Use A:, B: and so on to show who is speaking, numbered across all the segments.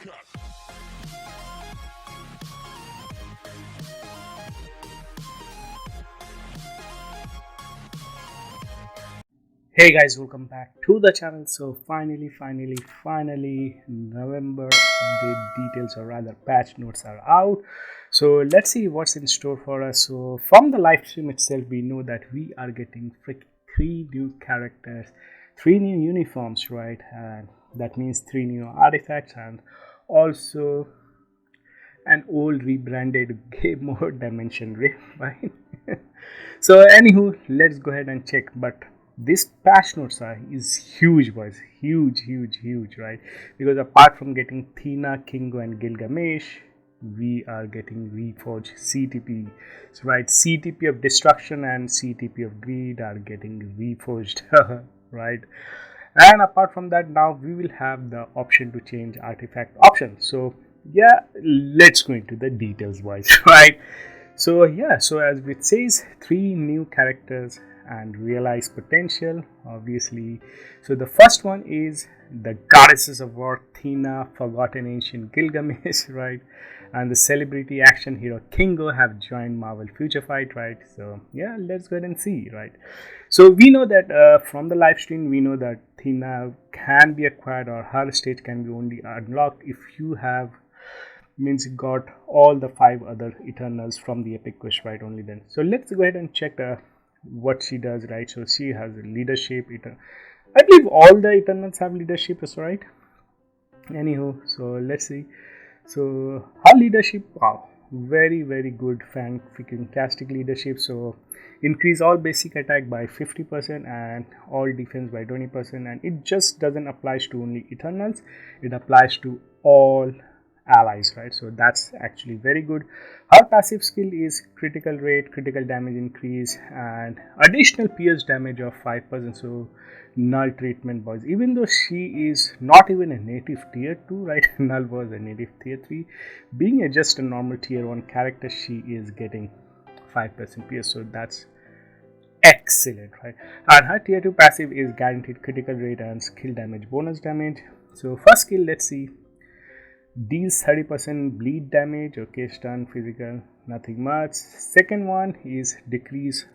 A: Hey guys, welcome back to the channel. So finally November update details, or rather patch notes, are out. So let's see what's in store for us. So from the live stream itself, we know that we are getting three new characters, three new uniforms, right? And that means three new artifacts, and also an old rebranded game mode dimension rift, right? So anywho, let's go ahead and check. But this patch notes is huge, boys. Huge, right? Because apart from getting Thena, Kingo, and Gilgamesh, we are getting reforged CTP. So right, CTP of Destruction and CTP of Greed are getting reforged, right? And apart from that, now we will have the option to change artifact option. So yeah, let's go into the details, boys. Right? So yeah, so as it says, three new characters and realized potential, obviously. So the first one is the goddesses of war, Thena, forgotten ancient Gilgamesh, right? And the celebrity action hero Kingo have joined Marvel Future Fight, right? So yeah, let's go ahead and see, right? So we know that from the live stream, we know that Thena can be acquired, or her stage can be only unlocked if you have, means you got all the 5 other Eternals from the epic quest, right? Only then. So let's go ahead and check what she does, right? So she has leadership. I believe all the Eternals have leadership, is right? Anywho, so let's see. So her leadership, wow, very good, fantastic leadership. So increase all basic attack by 50% and all defense by 20%, and it just doesn't apply to only Eternals, it applies to all allies, right? So that's actually very good. Her passive skill is critical rate, critical damage increase, and additional pierce damage of 5%. So null treatment, boys. Even though she is not even a native tier 2, right? Null was a native tier 3. Being just a normal tier 1 character, she is getting 5% pierce. So that's excellent, right? And her tier 2 passive is guaranteed critical rate and skill damage bonus damage. So first skill, let's see, deals 30% bleed damage. Okay, stun, physical, nothing much. Second one is decrease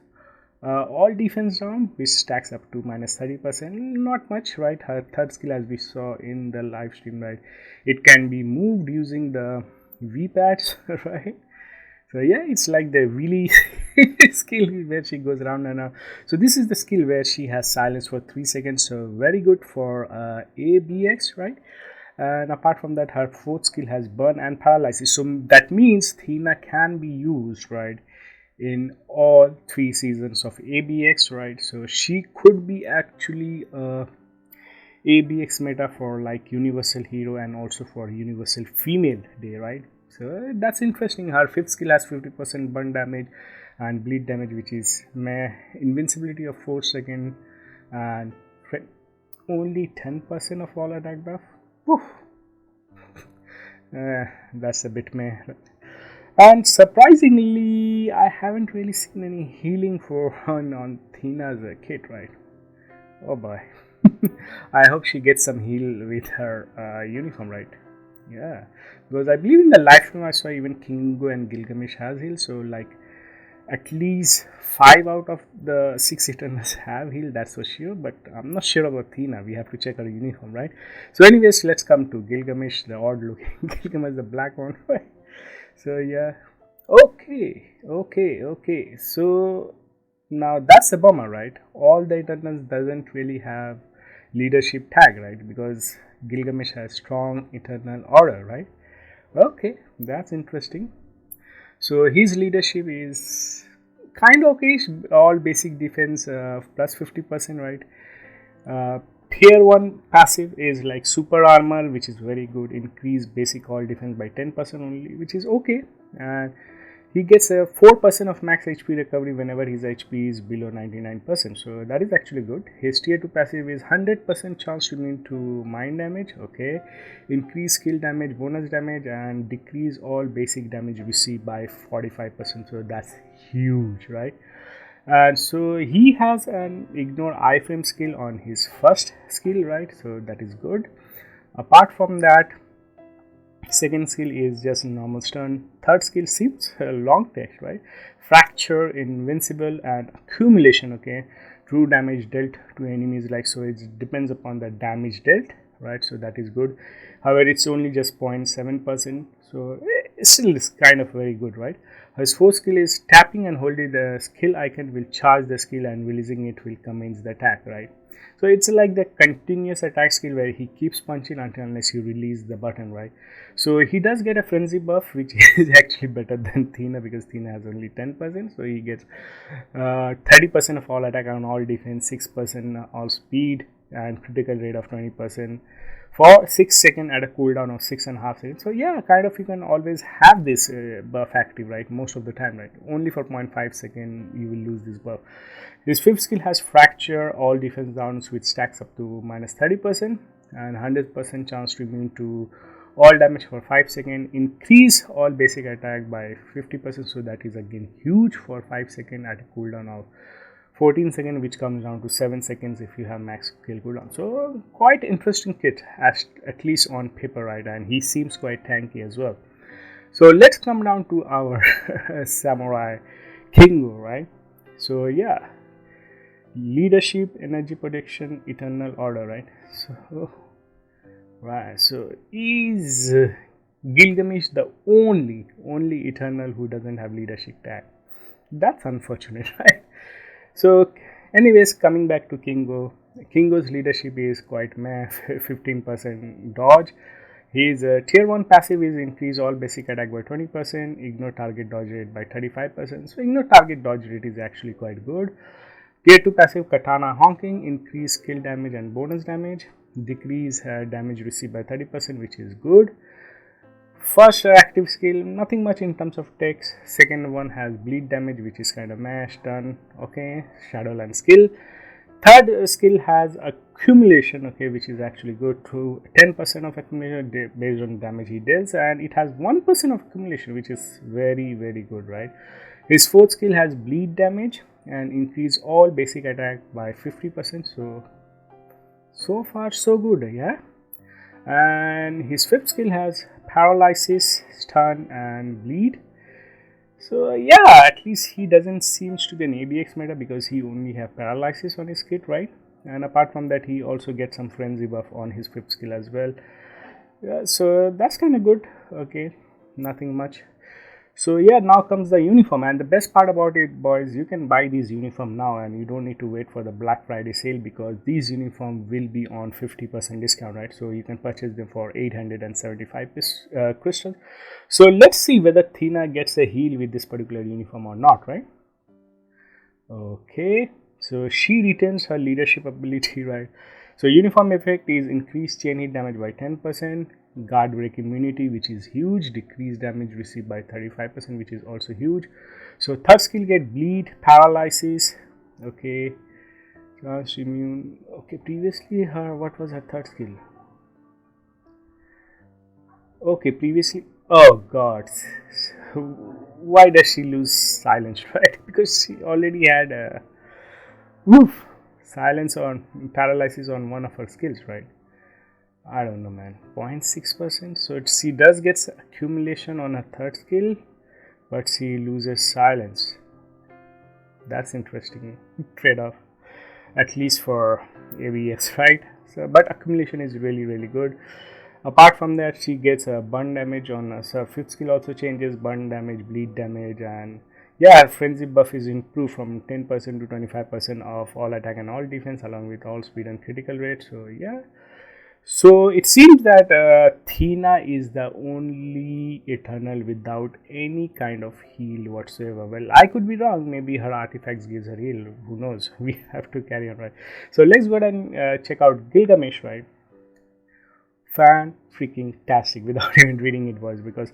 A: all defense down, which stacks up to minus 30%. Not much, right? Her third skill, as we saw in the live stream, right, it can be moved using the V pads, right? So yeah, it's like the really skill where she goes around and so this is the skill where she has silence for 3 seconds. So very good for ABX, right? And apart from that, her fourth skill has burn and paralysis. So that means Thena can be used, right, in all 3 seasons of ABX, right? So she could be actually ABX meta for like Universal Hero and also for Universal Female Day, right? So that's interesting. Her fifth skill has 50% burn damage and bleed damage, which is invincibility of 4 seconds and only 10% of all attack buff. That's a bit meh. And surprisingly, I haven't really seen any healing for on Thena's kit, right? Oh boy. I hope she gets some heal with her uniform, right? Yeah, because I believe in the live stream I saw even Kingo and Gilgamesh has heal, so like at least 5 out of the 6 Eternals have healed, that's for sure, but I'm not sure about Thena. We have to check her uniform, right? So anyways, let's come to Gilgamesh, the odd looking Gilgamesh, the black one, right? So yeah, okay, so now that's a bummer, right? All the Eternals doesn't really have leadership tag, right? Because Gilgamesh has strong Eternal order, right? Okay, that's interesting. So his leadership is kind of okay, all basic defense plus 50%, right? Tier 1 passive is like super armor, which is very good, increase basic all defense by 10% only, which is okay. And he gets a 4% of max HP recovery whenever his HP is below 99%. So that is actually good. His tier 2 passive is 100% chance to immune to mind damage. Okay. Increase skill damage, bonus damage, and decrease all basic damage received by 45%. So that's huge, right? And so he has an ignore iframe skill on his first skill, right? So that is good. Apart from that, Second skill is just normal stun. Third skill seems long text, right? Fracture, invincible, and accumulation. Okay, true damage dealt to enemies, like so. It depends upon the damage dealt, right? So that is good. However, it's only just 0.7%, so it still is kind of very good, right? His fourth skill is tapping and holding the skill icon will charge the skill and releasing it will commence the attack, right? So it's like the continuous attack skill where he keeps punching until unless you release the button, right? So he does get a frenzy buff, which is actually better than Thena because Thena has only 10%. So he gets 30% of all attack on all defense, 6% all speed, and critical rate of 20% for 6 seconds at a cooldown of 6.5 seconds. So yeah, kind of you can always have this buff active, right? Most of the time, right? Only for 0.5 seconds you will lose this buff. His fifth skill has fracture, all defense downs, which stacks up to minus 30% and 100% chance to immune to all damage for 5 seconds. Increase all basic attack by 50%, so that is again huge for 5 seconds at a cooldown of 14 seconds, which comes down to 7 seconds if you have max skill cooldown. So quite interesting kit, at least on paper, right? And he seems quite tanky as well. So let's come down to our Samurai Kingo, right? So yeah, leadership, energy protection, eternal order, right? So is Gilgamesh the only eternal who doesn't have leadership tag? That's unfortunate, right? So anyways, coming back to Kingo's leadership is quite meh. 15% dodge. His tier 1 passive is increase all basic attack by 20%, ignore target dodge rate by 35%. So ignore target dodge rate is actually quite good. Tier 2 passive katana honking, increase skill damage and bonus damage, decrease damage received by 30%, which is good. First active skill, nothing much in terms of text. Second one has bleed damage, which is kind of mash, stun, okay, shadowland skill. Third skill has accumulation, okay, which is actually good to 10% of accumulation based on damage he deals, and it has 1% of accumulation, which is very good, right? His fourth skill has bleed damage and increase all basic attack by 50%. So far so good, yeah. And his fifth skill has paralysis, stun, and bleed. So yeah, at least he doesn't seems to be an ABX meta because he only have paralysis on his kit, right? And apart from that, he also gets some frenzy buff on his fifth skill as well. Yeah, so that's kind of good. Okay, nothing much. So yeah, now comes the uniform, and the best part about it, boys, you can buy these uniform now and you don't need to wait for the Black Friday sale because these uniform will be on 50% discount, right? So you can purchase them for 875 crystals. So let's see whether Thena gets a heal with this particular uniform or not, right? Okay, so she retains her leadership ability, right? So uniform effect is increased chain hit damage by 10%, guard break immunity, which is huge, decreased damage received by 35%, which is also huge. So third skill get bleed, paralysis, okay, chance immune. Okay, previously what was her third skill? Okay, previously, oh god, why does she lose silence, right? Because she already had a silence on paralysis on one of her skills, right? I don't know, man. 0.6%. So she does get accumulation on her third skill, but she loses silence. That's interesting trade-off, at least for ABX, right? So, but accumulation is really good. Apart from that, she gets a burn damage on her fifth skill. Also changes burn damage, bleed damage, and yeah, frenzy buff is improved from 10% to 25% of all attack and all defense, along with all speed and critical rate. So yeah. So it seems that Thena is the only Eternal without any kind of heal whatsoever. Well, I could be wrong. Maybe her artifacts gives her heal. Who knows? We have to carry on, right? So let's go ahead and check out Gilgamesh, right? Fan freaking tastic without even reading it was, because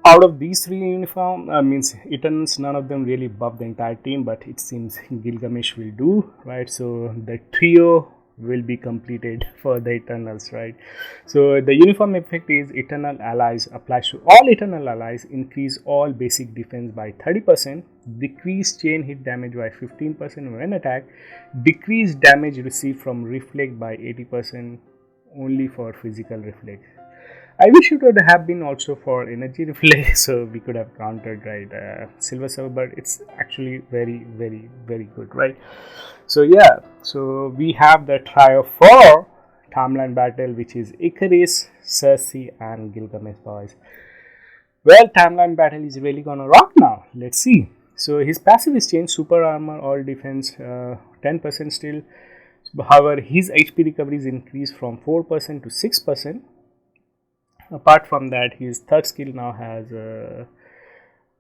A: out of these three uniform means Eternals, none of them really buff the entire team, but it seems Gilgamesh will do, right? So the trio will be completed for the Eternals, right? So the uniform effect is Eternal allies applies to all Eternal allies, increase all basic defense by 30%, decrease chain hit damage by 15% when attacked, decrease damage received from reflect by 80% only for physical reflect. I wish it would have been also for energy replay, so we could have countered, right, Silver Server, but it's actually very, very, very good, right? So yeah, so we have the trio for timeline battle, which is Icarus, Cersei, and Gilgamesh boys. Well, timeline battle is really gonna rock now. Let's see. So his passive is changed: super armor, all defense, 10% still. However, his HP recovery is increased from 4% to 6%. Apart from that, his third skill now has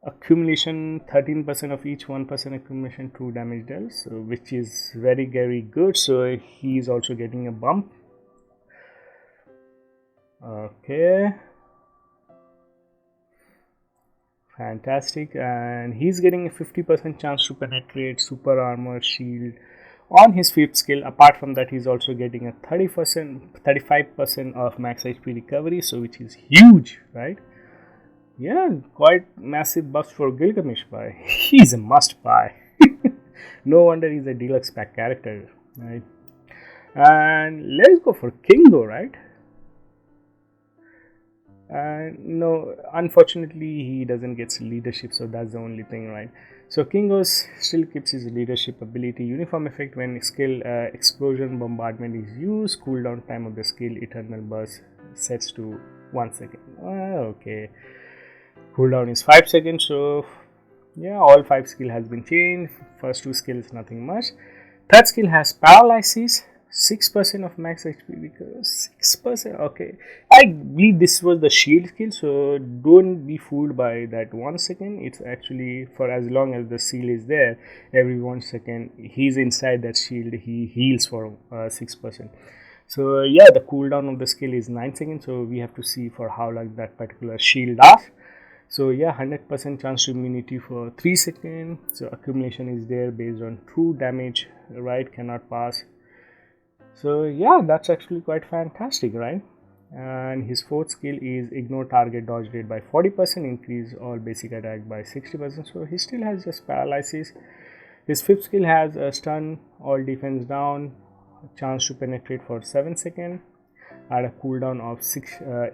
A: accumulation, 13% of each 1% accumulation, 2 damage dealt, so which is very, very good. So he is also getting a bump. Okay, fantastic. And he's getting a 50% chance to penetrate, super armor, shield on his fifth skill. Apart from that, he's also getting a 35% of max HP recovery, so which is huge, right? Yeah, quite massive buffs for Gilgamesh buy. He's a must buy. No wonder he's a deluxe pack character, right? And let's go for Kingo, right? No, unfortunately, he doesn't get leadership, so that's the only thing, right? So Kingo still keeps his leadership ability. Uniform effect: when skill explosion bombardment is used, cooldown time of the skill eternal burst sets to 1 second. Okay, cooldown is 5 seconds. So yeah, all 5 skill has been changed. First 2 skills nothing much. Third skill has paralysis, 6% of max HP because 6%. Okay, I believe this was the shield skill, so don't be fooled by that 1 second. It's actually for as long as the seal is there, every 1 second he's inside that shield, he heals for 6%. So yeah, the cooldown of the skill is 9 seconds, so we have to see for how long that particular shield lasts. So yeah, 100% chance to immunity for 3 seconds. So accumulation is there based on true damage, right? Cannot pass. So yeah, that's actually quite fantastic, right? And his fourth skill is ignore target dodge rate by 40%, increase all basic attack by 60%. So he still has just paralysis. His fifth skill has a stun, all defense down, chance to penetrate for 7 seconds, at a cooldown of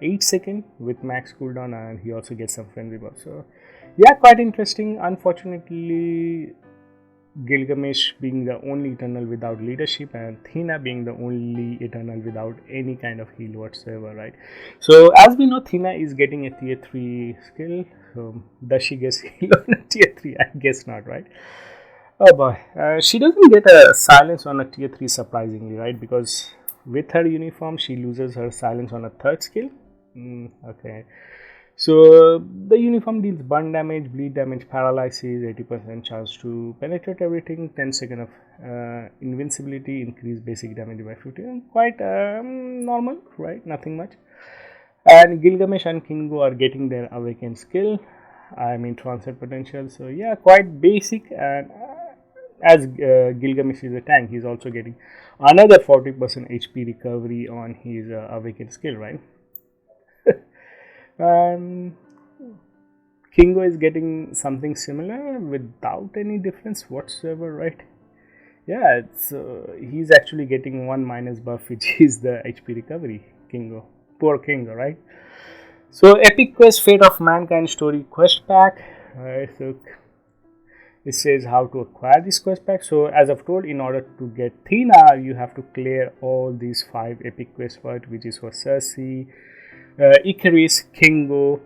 A: 8 seconds with max cooldown, and he also gets some friendly buff. So yeah, quite interesting. Unfortunately, Gilgamesh being the only eternal without leadership, and Thena being the only eternal without any kind of heal whatsoever, right? So as we know, Thena is getting a tier 3 skill. So does she get heal on a tier 3? I guess not, right? Oh boy, she doesn't get a silence on a tier 3 surprisingly, right? Because with her uniform she loses her silence on a third skill. Okay, so the uniform deals burn damage, bleed damage, paralysis, 80% chance to penetrate everything, 10 seconds of invincibility, increase basic damage by 50. Quite normal, right? Nothing much. And Gilgamesh and Kingo are getting their awakened skill, I mean transfer potential. So yeah, quite basic. And as Gilgamesh is a tank, he's also getting another 40% HP recovery on his awakened skill, right? Kingo is getting something similar without any difference whatsoever, right? Yeah, it's he's actually getting 1 minus buff, which is the HP recovery. Kingo, poor Kingo, right? So epic quest, Fate of Mankind story quest pack. So it says how to acquire this quest pack. So as I've told, in order to get Thena, you have to clear all these 5 epic quests first, which is for Cersei, Icarus, Kingo,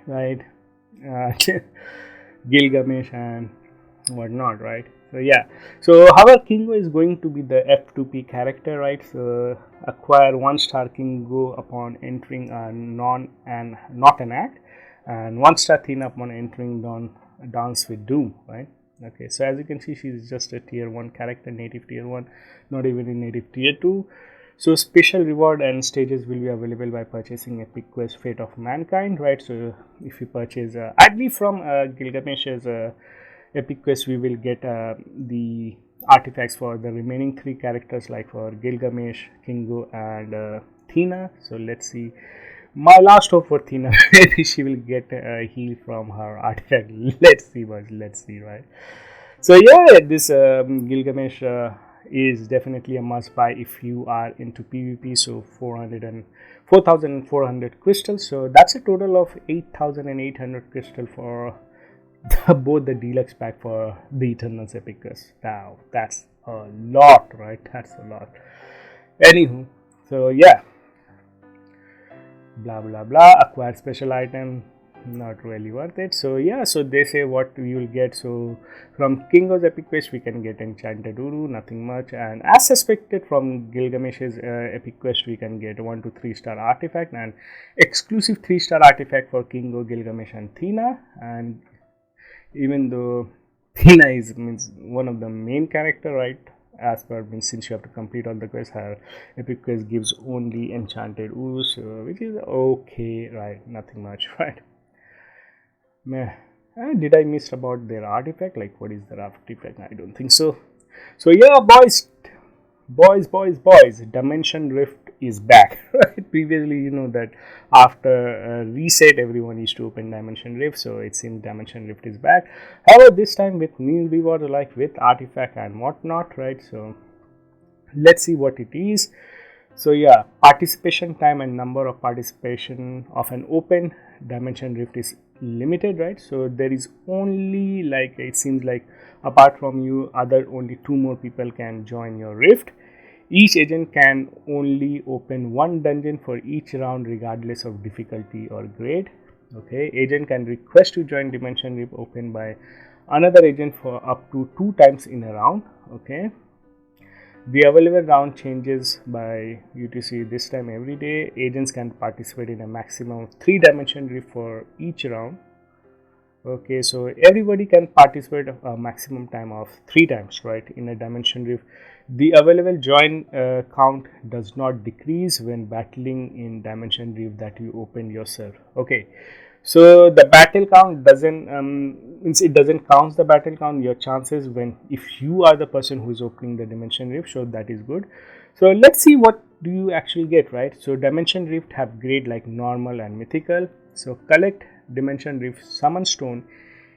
A: right, Gilgamesh and whatnot, right? So yeah, so however, Kingo is going to be the F2P character, right? So acquire 1-star Kingo upon entering a not an act, and 1-star Thena upon entering Dance with Doom, right? Okay, so as you can see, she's just a tier 1 character, native tier 1, not even in native tier 2. So special reward and stages will be available by purchasing epic quest Fate of Mankind, right? So if you purchase, I believe from Gilgamesh's epic quest, we will get the artifacts for the remaining 3 characters, like for Gilgamesh, Kingo, and Thena. So let's see. My last hope for Thena, maybe she will get a heal from her artifact. Let's see, right? So yeah, this Gilgamesh is definitely a must buy if you are into PvP. So 4,400 crystals. So that's a total of 8,800 crystal for both the deluxe pack for the Eternals Epic Quest. Now that's a lot, right? That's a lot. Anywho, so yeah, blah blah blah. Acquire special item, not really worth it. So yeah, so they say what you will get. So from Kingo's Epic Quest we can get Enchanted Uru, nothing much, and as suspected from Gilgamesh's Epic Quest we can get 1 to 3 star artifact and exclusive 3-star artifact for Kingo, Gilgamesh and Thena. And even though Thena is means one of the main character, right, as per means since you have to complete all the quests, her epic quest gives only enchanted ooze, which is okay, right, nothing much, right. Meh. Did I miss about their artifact? Like, what is their artifact? I don't think so. So yeah, boys, Dimension Rift is back. Right? Previously, you know that after reset, everyone used to open Dimension Rift. So it seems Dimension Rift is back. However, this time with new rewards like with artifact and whatnot, right? So let's see what it is. So yeah, participation time and number of participation of an open Dimension Rift is limited, right? So there is only, like, it seems like apart from you, only 2 more people can join your rift. Each agent can only open 1 dungeon for each round regardless of difficulty or grade. Okay, agent can request to join Dimension Rift open by another agent for up to 2 times in a round. Okay, the available round changes by UTC this time every day. Agents can participate in a maximum of 3 Dimension Rift for each round. Okay, so everybody can participate a maximum time of 3 times, right, in a Dimension Rift. The available join count does not decrease when battling in Dimension Rift that you open yourself. Okay, so the battle count it doesn't count the battle count, your chances when if you are the person who is opening the Dimension Rift, so that is good. So let's see what do you actually get, right? So Dimension Rift have grade like normal and mythical. So collect Dimension Rift summon stone,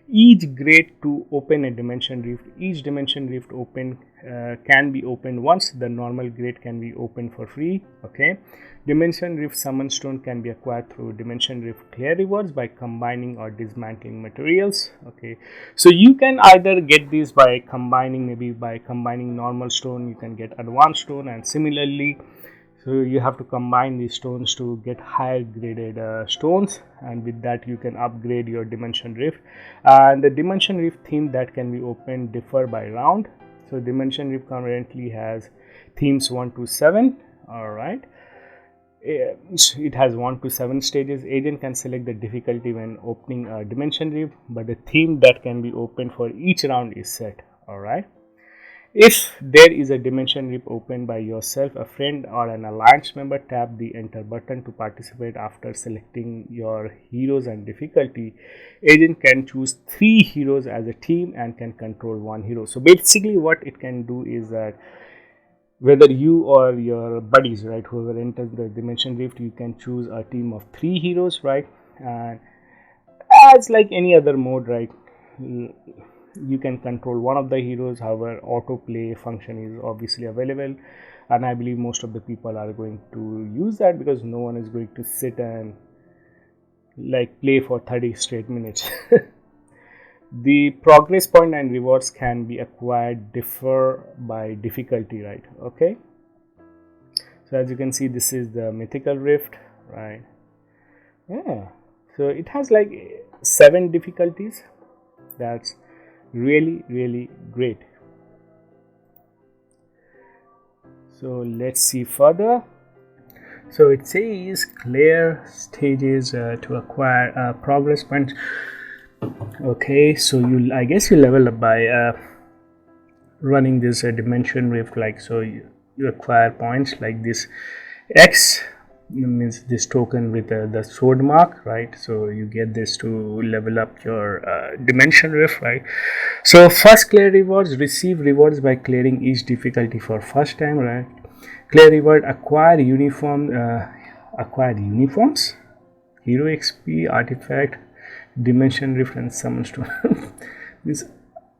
A: each grade to open a Dimension Rift. Each Dimension Rift can be opened once. The normal grade can be opened for free. Okay, Dimension Rift summon stone can be acquired through Dimension Rift clear rewards by combining or dismantling materials. Okay, so you can either get these by combining, maybe by combining normal stone you can get advanced stone, and similarly, so you have to combine these stones to get higher graded stones, and with that you can upgrade your Dimension Rift. And the Dimension Rift theme that can be opened differ by round. So Dimension Rift currently has themes 1 to 7. All right, it has 1 to 7 stages. Agent can select the difficulty when opening a Dimension Rift, but the theme that can be opened for each round is set. All right, if there is a Dimension Rift opened by yourself, a friend or an alliance member, tap the enter button to participate. After selecting your heroes and difficulty, agent can choose 3 heroes as a team and can control 1 hero. So basically what it can do is that whether you or your buddies, right, whoever enters the Dimension Rift, you can choose a team of 3 heroes, right, and as like any other mode, right, you can control one of the heroes. However, autoplay function is obviously available, and I believe most of the people are going to use that because no one is going to sit and like play for 30 straight minutes. The progress point and rewards can be acquired differ by difficulty, right? Okay, so as you can see, this is the Mythical Rift, right? Yeah, so it has like 7 difficulties. That's really great. So let's see further. So it says clear stages to acquire progress points. Okay, so I guess you level up by running this Dimension Rift. Like, so you acquire points like this X means this token with the sword mark, right? So you get this to level up your Dimension Rift, right? So first clear rewards, receive rewards by clearing each difficulty for first time, right? Clear reward, acquired uniforms, hero XP, artifact, Dimension Rift and summon stone. This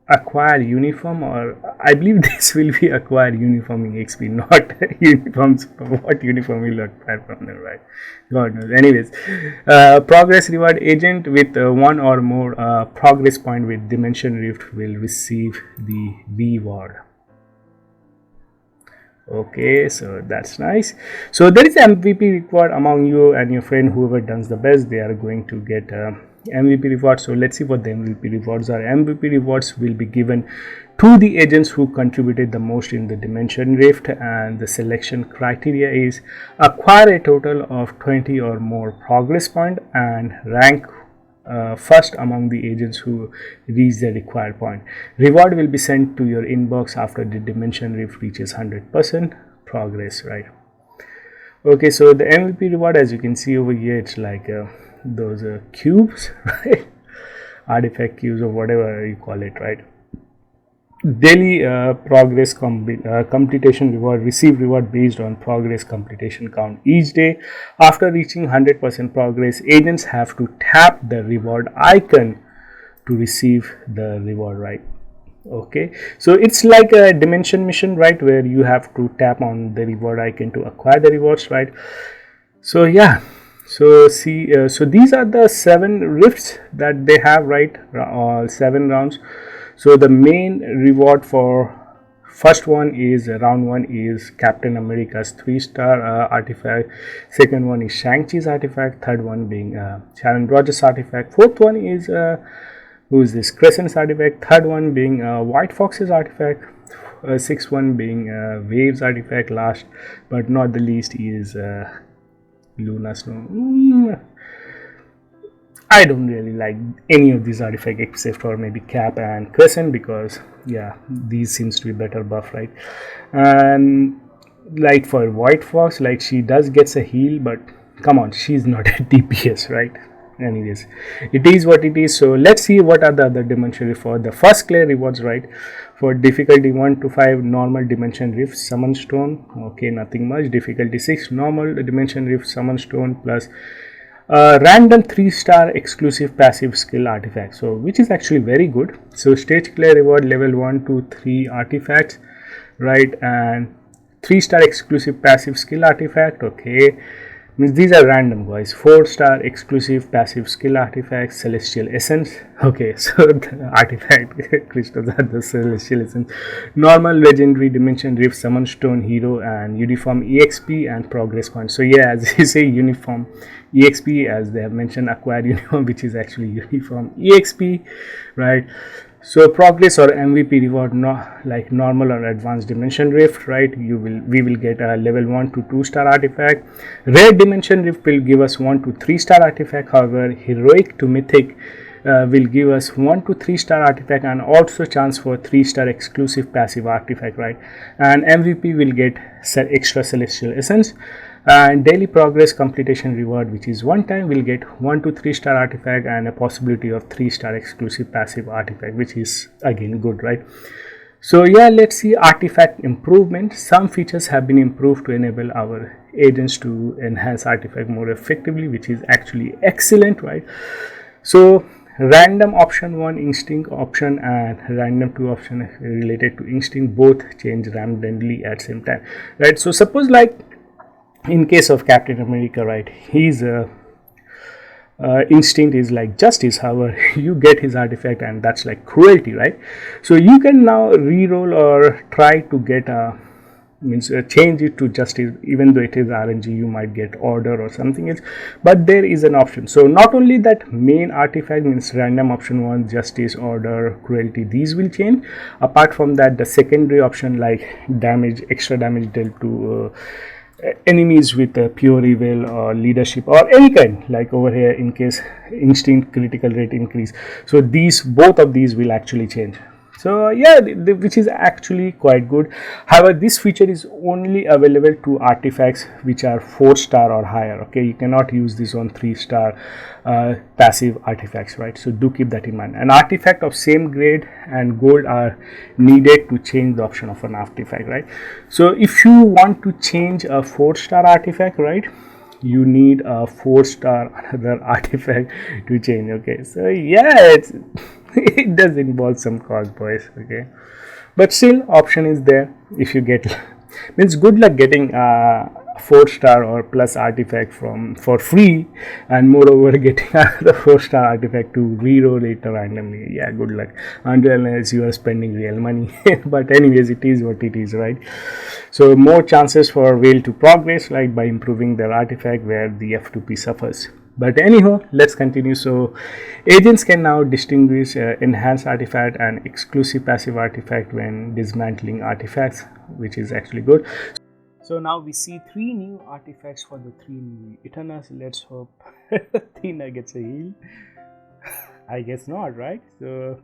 A: acquire uniform, or I believe this will be acquire uniform EXP, not uniforms. What uniform will acquire from them, right? God knows. Anyways, progress reward agent with one or more progress point with Dimension Rift will receive the reward. Okay, so that's nice. So there is MVP reward among you and your friend. Whoever does the best, they are going to get MVP rewards. So let's see what the MVP rewards are. MVP rewards will be given to the agents who contributed the most in the Dimension Rift, and the selection criteria is acquire a total of 20 or more progress point and rank first among the agents who reach the required point. Reward will be sent to your inbox after the Dimension Rift reaches 100% progress, right? Okay, so the MVP reward, as you can see over here, it's like those cubes, right? Artifact cubes or whatever you call it, right? Daily progress completion reward, receive reward based on progress completion count each day. After reaching 100% progress, agents have to tap the reward icon to receive the reward, right? Okay, so it's like a dimension mission, right, where you have to tap on the reward icon to acquire the rewards, right? So yeah, so see, so these are the 7 rifts that they have, right? All 7 rounds. So the main reward for first one is round 1 is Captain America's 3-star artifact. Second one is Shang-Chi's artifact. Third one being Sharon Rogers artifact. Fourth one is who is this? Crescent's artifact. Third one being White Fox's artifact. Sixth one being Wave's artifact. Last but not the least is Luna Snow. I don't really like any of these artifacts except for maybe Cap and Crescent, because yeah, these seems to be better buff, right? And like for White Fox, like she does gets a heal, but come on, she's not a DPS, right? Anyways, it is what it is. So let's see what are the other dimension for the first clear rewards, right? For difficulty 1 to 5, normal dimension rift, summon stone. Okay, nothing much. Difficulty 6, normal dimension rift, summon stone plus random 3-star exclusive passive skill artifact, so which is actually very good. So stage clear reward level 1 to 3 artifacts, right, and 3-star exclusive passive skill artifact. Okay, means these are random, guys. 4-star exclusive passive skill artifact, celestial essence. Okay, so the artifact crystals are the celestial essence. Normal legendary dimension rift, summon stone hero, and uniform exp and progress points. So yeah, as you say, uniform exp, as they have mentioned, acquire uniform, which is actually uniform exp, right? So progress or MVP reward, like normal or advanced dimension rift, right? We will get a level 1 to 2-star artifact. Rare dimension rift will give us 1 to 3-star artifact. However, heroic to mythic will give us 1 to 3-star artifact, and also chance for 3-star exclusive passive artifact, right? And MVP will get extra celestial essence. And daily progress completion reward, which is one time, will get 1 to 3-star artifact and a possibility of 3-star exclusive passive artifact, which is again good, right? So yeah, let's see artifact improvement. Some features have been improved to enable our agents to enhance artifact more effectively, which is actually excellent, right? So random option 1 instinct option and random 2 option related to instinct both change randomly at same time, right? So suppose like in case of Captain America, right, his instinct is like justice. However, you get his artifact and that's like cruelty, right? So you can now re-roll or try to get change it to justice. Even though it is RNG, you might get order or something else, but there is an option. So not only that main artifact, means random option 1, justice, order, cruelty, these will change. Apart from that, the secondary option like damage, extra damage dealt to enemies with pure evil or leadership or any kind, like over here in case instinct critical rate increase, so both of these will actually change. So yeah, which is actually quite good. However, this feature is only available to artifacts which are 4-star or higher. Okay, you cannot use this on 3-star passive artifacts, right? So do keep that in mind. An artifact of same grade and gold are needed to change the option of an artifact, right? So if you want to change a 4-star artifact, right, you need a 4-star another artifact to change. Okay, so yeah, it's It does involve some cost, boys. Okay, but still option is there. If you get means good luck getting 4-star or plus artifact from for free, and moreover getting the 4-star artifact to reroll it randomly. Yeah, good luck unless you are spending real money. But anyways, it is what it is, right? So more chances for whale to progress, right, by improving their artifact where the F2P suffers. But anyhow, let's continue. So agents can now distinguish enhanced artifact and exclusive passive artifact when dismantling artifacts, which is actually good. So now we see 3 new artifacts for the 3 new Eternals. Let's hope Thena gets a heal. I guess not, right? So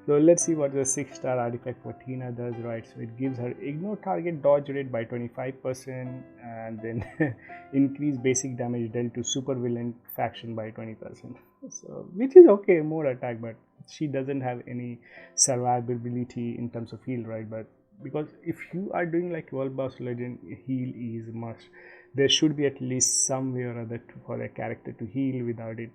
A: so let's see what the 6-star artifact for Thena does, right? So it gives her ignore target dodge rate by 25% and then increase basic damage dealt to super villain faction by 20%. So which is okay, more attack, but she doesn't have any survivability in terms of heal, right? But because if you are doing like 12 boss legend, heal is must. There should be at least some way or other for a character to heal. Without it,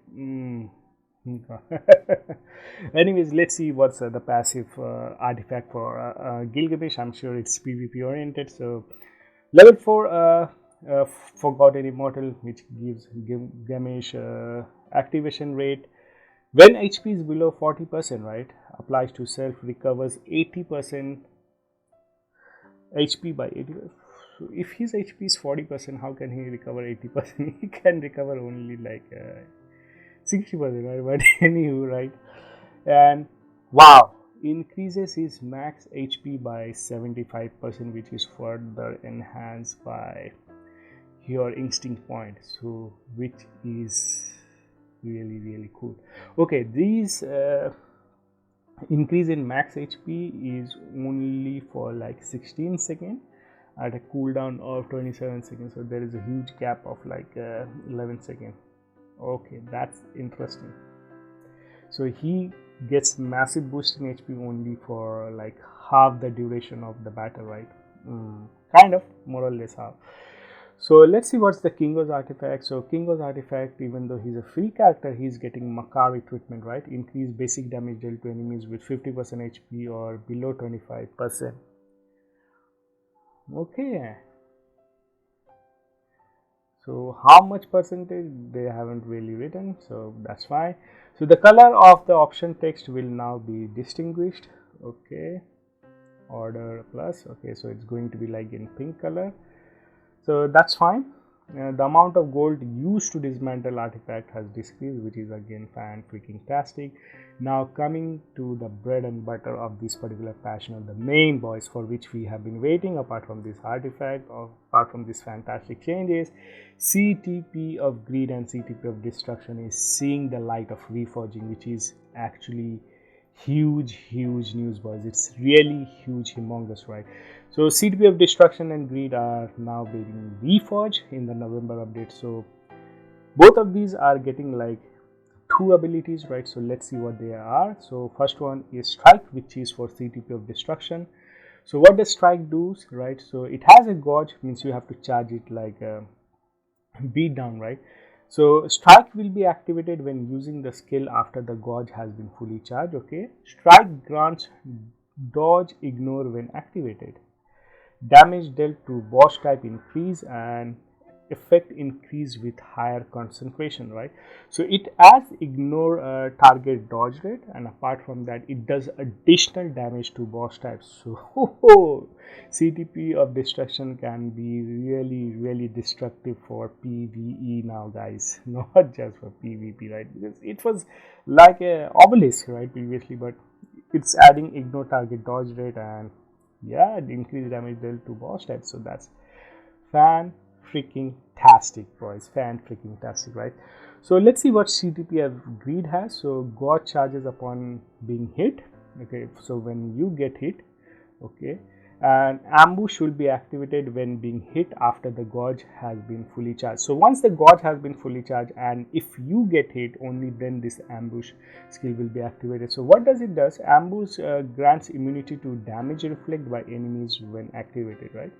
A: anyways, let's see what's the passive artifact for Gilgamesh. I'm sure it's PvP oriented. So level 4 Forgotten Immortal, which gives Gilgamesh activation rate when HP is below 40%, right? Applies to self, recovers 80% HP by 80. So if his HP is 40%, how can he recover 80%? He can recover only like 60%, right? But anywho, right? And wow, increases his max HP by 75%, which is further enhanced by your instinct point. So which is really cool. Okay, these increase in max HP is only for like 16 seconds at a cooldown of 27 seconds. So there is a huge gap of like 11 seconds. Okay, that's interesting. So he gets massive boost in HP only for like half the duration of the battle, right? Kind of, more or less half. So let's see what's the Kingo's artifact. So Kingo's artifact, even though he's a free character, he's getting Makari treatment, right? Increase basic damage dealt to enemies with 50% HP or below 25%. Okay. So how much percentage they haven't really written, so that's fine. So the color of the option text will now be distinguished. Okay, order plus. Okay, so it's going to be like in pink color. So that's fine. The amount of gold used to dismantle artifact has decreased, which is again fan freaking tastic. Now coming to the bread and butter of this particular passion, of the main boys for which we have been waiting, apart from this artifact, or apart from these fantastic changes, CTP of Greed and CTP of Destruction is seeing the light of reforging, which is actually huge news, boys. It's really huge, humongous, right? So CTP of Destruction and Greed are now being reforged in the November update. So both of these are getting like 2 abilities, right? So let's see what they are. So first one is Strike, which is for CTP of Destruction. So what does Strike do, right? So it has a gauge, means you have to charge it like a beat down, right? So Strike will be activated when using the skill after the gauge has been fully charged. Okay, Strike grants dodge ignore when activated. Damage dealt to boss type increase and effect increase with higher concentration, right? So it adds ignore target dodge rate, and apart from that it does additional damage to boss types. So CTP of Destruction can be really destructive for PvE now, guys, not just for PvP, right? Because it was like a obelisk, right, previously, but it's adding ignore target dodge rate and yeah, increased damage dealt to boss types. So that's fan freaking tastic, boys. Fan freaking tastic, right? So let's see what CTP of Greed has. So God charges upon being hit. Okay, so when you get hit, okay, and ambush will be activated when being hit after the gauge has been fully charged. So once the gauge has been fully charged and if you get hit, only then this ambush skill will be activated. So what does it does? Ambush grants immunity to damage reflect by enemies when activated, right?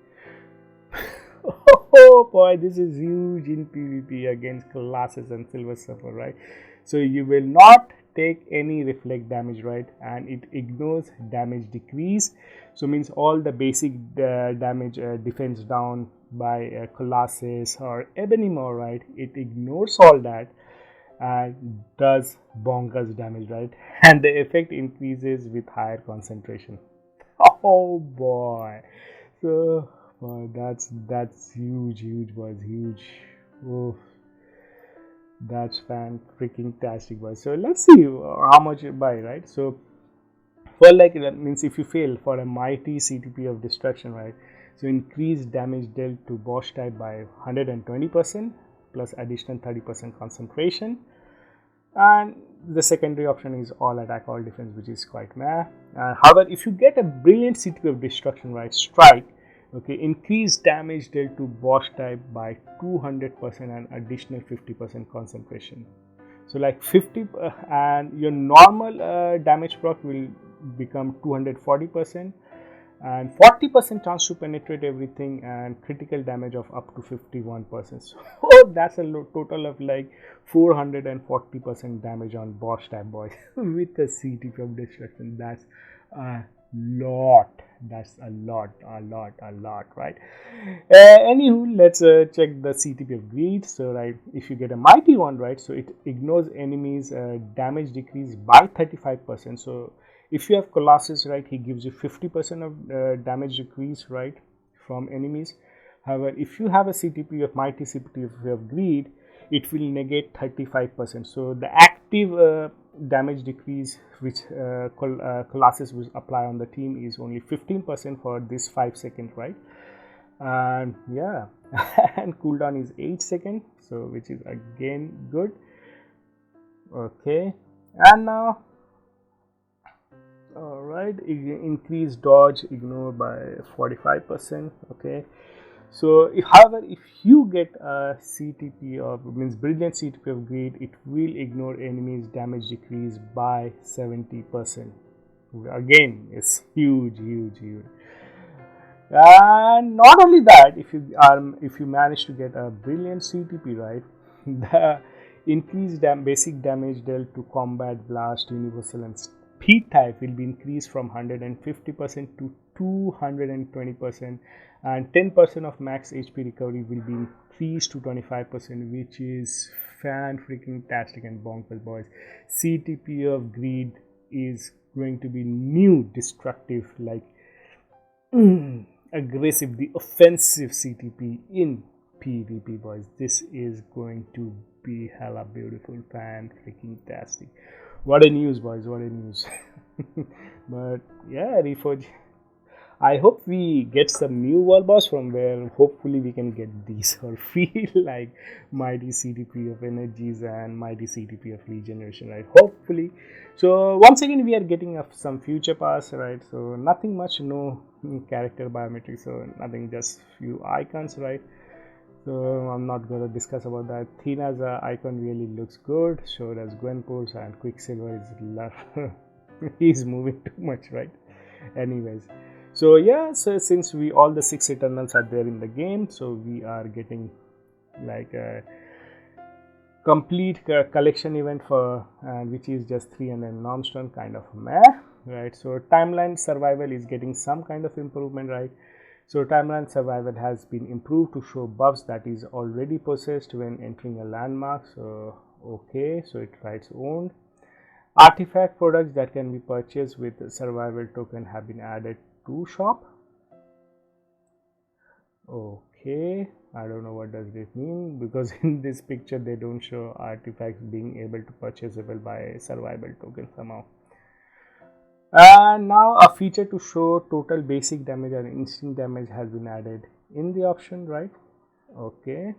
A: Oh boy, this is huge in PvP against classes and silver surfer, right? So you will not take any reflect damage, right? And it ignores damage decrease. So means all the basic damage defense down by Colossus or Ebonimor, right? It ignores all that and does bonkers damage, right? And the effect increases with higher concentration. Oh boy. So that's huge boys, huge. Oh, that's fan freaking tastic, boys. So let's see how much you buy, right? So for like that means if you fail for a mighty CTP of destruction, right? So increase damage dealt to boss type by 120% plus additional 30% concentration. And the secondary option is all attack, all defense, which is quite meh. However, if you get a brilliant CTP of destruction, right, strike, okay, increase damage dealt to boss type by 200% and additional 50% concentration. So like 50 and your normal damage proc will become 240% and 40% chance to penetrate everything and critical damage of up to 51%. So that's a total of like 440% damage on boss type, boys. With the CTP of destruction, that's a lot. That's a lot, right? Anywho, let's check the CTP of greed. So right, if you get a mighty one, right, so it ignores enemies damage decrease by 35%. So if you have Colossus, right, he gives you 50% of damage decrease, right, from enemies. However, if you have a CTP of mighty CTP of greed, it will negate 35%. So the active damage decrease which Colossus will apply on the team is only 15% for this 5 seconds, right? And yeah, and cooldown is 8 seconds, so which is again good. Okay, and now all right, increase dodge ignore by 45%. Okay, so however, if you get a CTP of means brilliant CTP of greed, it will ignore enemies damage decrease by 70%. Again, it's huge. And not only that, if you manage to get a brilliant CTP, right, the increased basic damage dealt to combat, blast, universal, and speed type will be increased from 150% to 220%, and 10% of max HP recovery will be increased to 25%, which is fan freaking tastic and bonkers, boys. CTP of greed is going to be new destructive, like aggressive, the offensive CTP in PvP, boys. This is going to be hella beautiful, fan freaking tastic. What a news, boys, what a news. But yeah, Reforge, I hope we get some new world boss from where hopefully we can get these or feel like mighty CTP of energies and mighty CTP of regeneration, right? Hopefully. So once again we are getting some future pass, right? So nothing much, no character biometrics, so nothing, just few icons, right? So I'm not going to discuss about that. Thena's icon really looks good. So does Gwenpool's, and Quicksilver is he's moving too much, right? Anyways, so yeah, so since we all the 6 Eternals are there in the game, so we are getting like a complete collection event for which is just 300 Normstone, kind of meh, right? So timeline survival is getting some kind of improvement, right? So timeline survival has been improved to show buffs that is already possessed when entering a landmark. So okay, so it writes owned. Artifact products that can be purchased with survival token have been added to shop. Okay, I don't know what does this mean, because in this picture they don't show artifacts being able to purchasable by survival token somehow. And now a feature to show total basic damage and instant damage has been added in the option, right? Okay.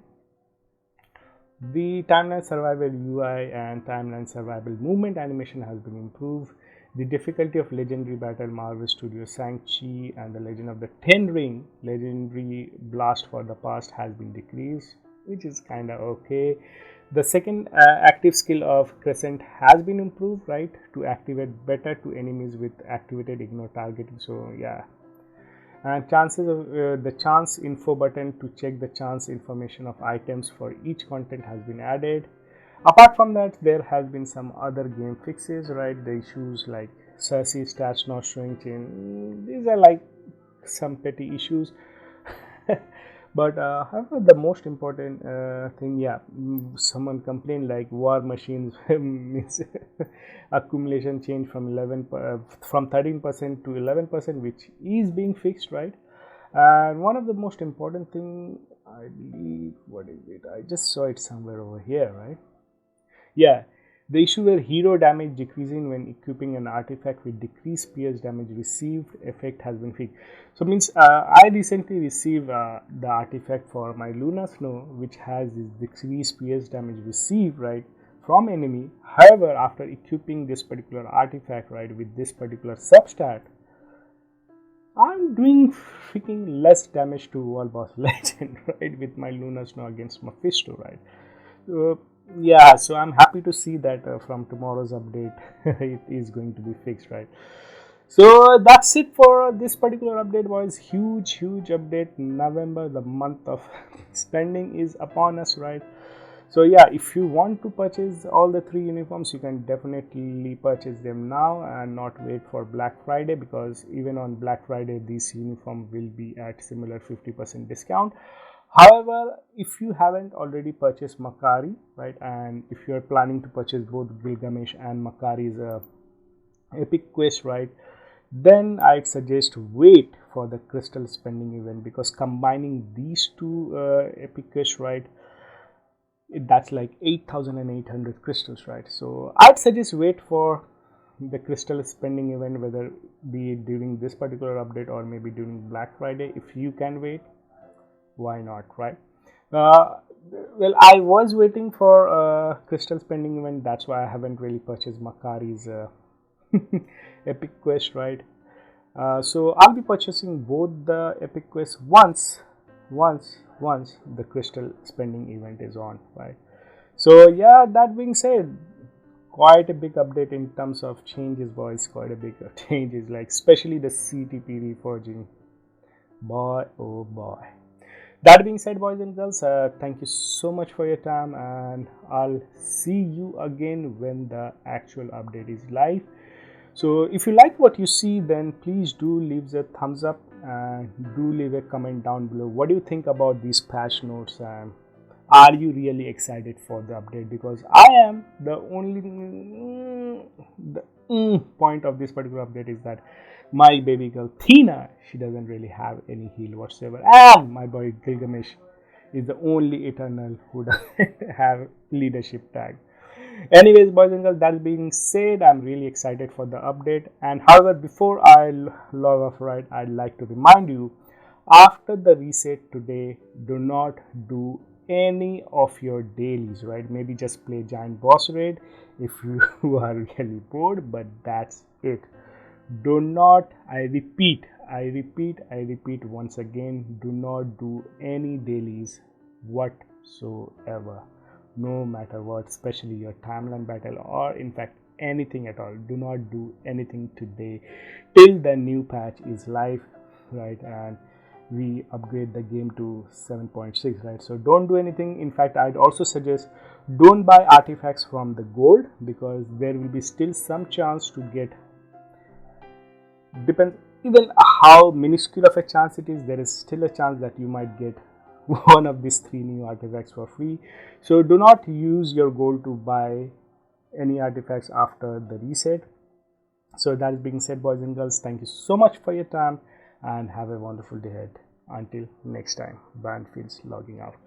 A: The timeline survival UI and timeline survival movement animation has been improved. The difficulty of legendary battle Marvel Studio Shang-Chi and the Legend of the Ten Ring legendary blast for the past has been decreased, which is kind of okay. The second active skill of Crescent has been improved, right, to activate better to enemies with activated ignore targeting. So yeah, and chances of the chance info button to check the chance information of items for each content has been added. Apart from that, there has been some other game fixes, right? The issues like Cersei stats not showing chain, these are like some petty issues. But however, the most important thing, yeah, someone complained like war machines means accumulation change from 13% to 11%, which is being fixed, right? And one of the most important thing, I believe, what is it? I just saw it somewhere over here, right? Yeah, the issue where hero damage decreasing when equipping an artifact with decreased PS damage received effect has been fixed. So means I recently received the artifact for my Luna Snow, which has this decreased PS damage received, right, from enemy. However, after equipping this particular artifact, right, with this particular substat, I'm doing freaking less damage to World Boss Legend, right, with my Luna Snow against Mephisto, right. So, yeah, so I'm happy to see that from tomorrow's update it is going to be fixed, right? So that's it for this particular update, boys. Huge update. November, the month of spending, is upon us, right? So yeah, if you want to purchase all the 3 uniforms, you can definitely purchase them now and not wait for Black Friday, because even on Black Friday this uniform will be at similar 50% discount. However, if you haven't already purchased Makari, right, and if you are planning to purchase both Gilgamesh and Makari's epic quest, right, then I'd suggest wait for the crystal spending event, because combining these two epic quests, right, that's like 8,800 crystals, right? So I'd suggest wait for the crystal spending event, whether be it during this particular update or maybe during Black Friday. If you can wait, why not, right? uh, well, I was waiting for crystal spending event, that's why I haven't really purchased Makari's epic quest, right? So I'll be purchasing both the epic quests once the crystal spending event is on, right? So yeah, that being said, quite a big update in terms of changes, boys. Quite a big changes, like especially the CTP reforging, boy oh boy. That being said, boys and girls, thank you so much for your time, and I'll see you again when the actual update is live. So if you like what you see, then please do leave a thumbs up and do leave a comment down below. What do you think about these patch notes, and are you really excited for the update? Because I am. The only point of this particular update is that my baby girl Thena, she doesn't really have any heal whatsoever, and my boy Gilgamesh is the only eternal who doesn't have leadership tag. Anyways, boys and girls, that being said, I'm really excited for the update. And however, before I log off, right, I'd like to remind you, after the reset today, do not do any of your dailies, right? Maybe just play giant boss raid if you are really bored, but that's it. Do not, I repeat once again, do not do any dailies whatsoever, no matter what, especially your timeline battle or in fact anything at all. Do not do anything today till the new patch is live, right, and we upgrade the game to 7.6, right? So don't do anything. In fact, I'd also suggest don't buy artifacts from the gold, because there will be still some chance to get, depends even how minuscule of a chance it is, there is still a chance that you might get one of these 3 new artifacts for free. So do not use your gold to buy any artifacts after the reset. So that being said, boys and girls, thank you so much for your time and have a wonderful day ahead. Until next time, Brand Fields logging out.